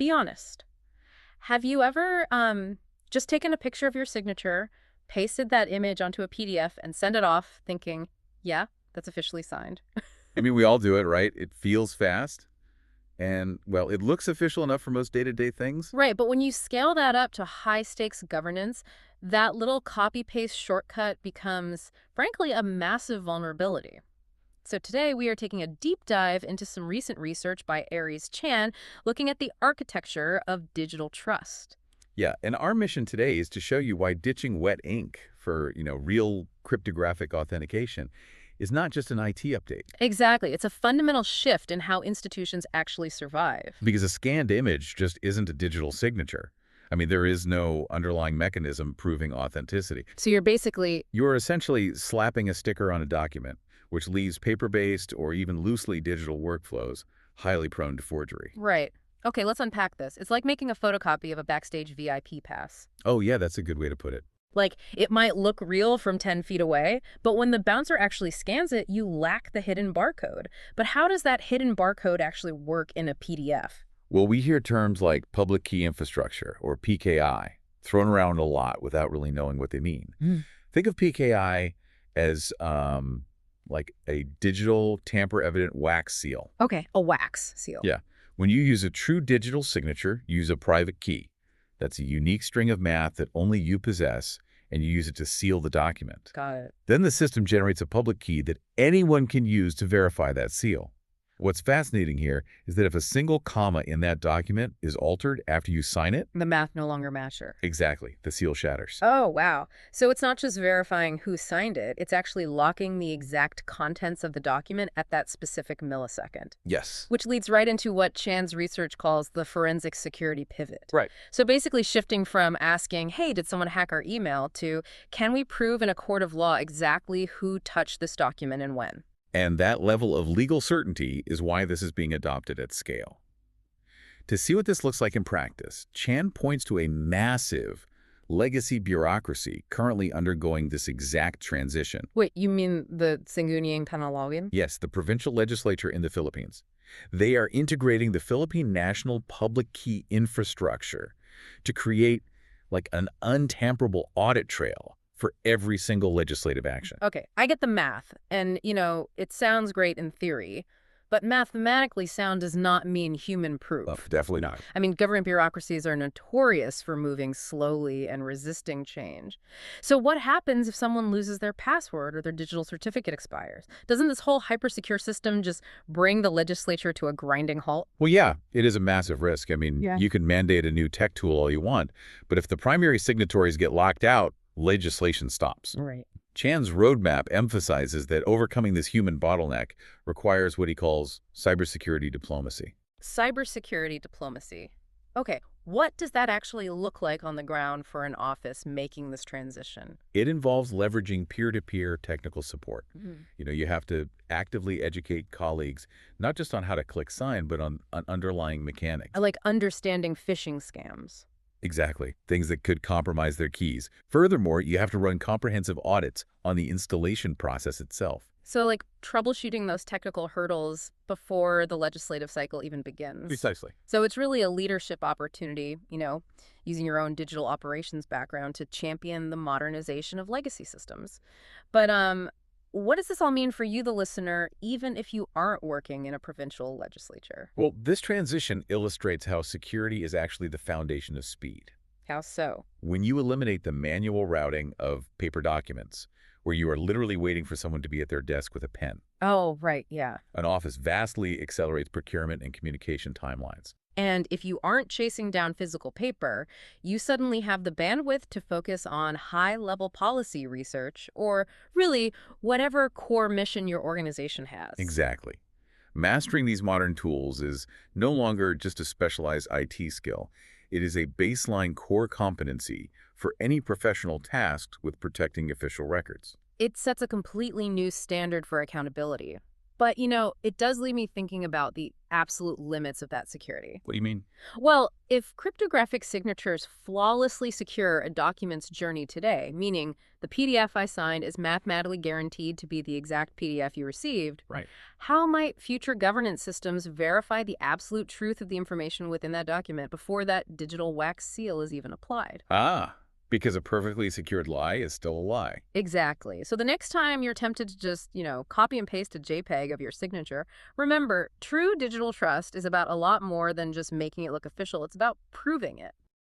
be honest. Have you ever just taken a picture of your signature, pasted that image onto a PDF, and sent it off thinking, yeah, that's officially signed? I mean, we all do it, right? It feels fast. And, well, it looks official enough for most day-to-day things. Right, but when you scale that up to high-stakes governance, that little copy-paste shortcut becomes, frankly, a massive vulnerability. So today we are taking a deep dive into some recent research by Aries Chan looking at the architecture of digital trust. Yeah, and our mission today is to show you why ditching wet ink for, real cryptographic authentication is not just an IT update. Exactly. It's a fundamental shift in how institutions actually survive. Because a scanned image just isn't a digital signature. I mean, there is no underlying mechanism proving authenticity. So You're essentially slapping a sticker on a document, which leaves paper-based or even loosely digital workflows highly prone to forgery. right. Okay, let's unpack this. It's like making a photocopy of a backstage VIP pass. Oh, yeah, that's a good way to put it. Like, it might look real from 10 feet away, but when the bouncer actually scans it, you lack the hidden barcode. But how does that hidden barcode actually work in a PDF? Well, we hear terms like public key infrastructure, or PKI, thrown around a lot without really knowing what they mean. Think of PKI as like a digital tamper-evident wax seal. Okay, a wax seal. Yeah. When you use a true digital signature, use a private key. That's a unique string of math that only you possess, and you use it to seal the document. Got it. Then the system generates a public key that anyone can use to verify that seal. What's fascinating here is that if a single comma in that document is altered after you sign it, The math no longer matcher. exactly, the seal shatters. Oh, wow. So it's not just verifying who signed it, it's actually locking the exact contents of the document at that specific millisecond. Yes. Which leads right into what Chan's research calls the forensic security pivot. Right. So basically shifting from asking, hey, did someone hack our email, to can we prove in a court of law exactly who touched this document and when? And that level of legal certainty is why this is being adopted at scale. To see what this looks like in practice, Chan points to a massive legacy bureaucracy currently undergoing this exact transition. Wait, you mean the Sangguniang Panlalawigan? Yes, the provincial legislature in the Philippines. They are integrating the Philippine national public key infrastructure to create like an untamperable audit trail for every single legislative action. Okay, I get the math, and, it sounds great in theory, but mathematically sound does not mean human proof. Oh, definitely not. I mean, government bureaucracies are notorious for moving slowly and resisting change. So what happens if someone loses their password or their digital certificate expires? Doesn't this whole hyper-secure system just bring the legislature to a grinding halt? Well, yeah, it is a massive risk. I mean, Yeah. you can mandate a new tech tool all you want, but if the primary signatories get locked out, legislation stops. Right. Chan's roadmap emphasizes that overcoming this human bottleneck requires what he calls cybersecurity diplomacy. Cybersecurity diplomacy. Okay, what does that actually look like on the ground for an office making this transition? It involves leveraging peer-to-peer technical support. Mhm. You have to actively educate colleagues, not just on how to click sign, but on underlying mechanics. I like understanding phishing scams. Exactly. Things that could compromise their keys. Furthermore, you have to run comprehensive audits on the installation process itself. So, like, troubleshooting those technical hurdles before the legislative cycle even begins. Precisely. So it's really a leadership opportunity, using your own digital operations background to champion the modernization of legacy systems. But what does this all mean for you, the listener, even if you aren't working in a provincial legislature? Well, this transition illustrates how security is actually the foundation of speed. How so? When you eliminate the manual routing of paper documents, where you are literally waiting for someone to be at their desk with a pen, Oh, right, yeah. an office vastly accelerates procurement and communication timelines. And if you aren't chasing down physical paper, you suddenly have the bandwidth to focus on high-level policy research, or really whatever core mission your organization has. Exactly. Mastering these modern tools is no longer just a specialized IT skill. It is a baseline core competency for any professional tasked with protecting official records. It sets a completely new standard for accountability. But, it does leave me thinking about the absolute limits of that security. What do you mean? Well, if cryptographic signatures flawlessly secure a document's journey today, meaning the PDF I signed is mathematically guaranteed to be the exact PDF you received, Right. how might future governance systems verify the absolute truth of the information within that document before that digital wax seal is even applied? Ah, because a perfectly secured lie is still a lie. Exactly. So the next time you're tempted to just, copy and paste a JPEG of your signature, remember, true digital trust is about a lot more than just making it look official. It's about proving it.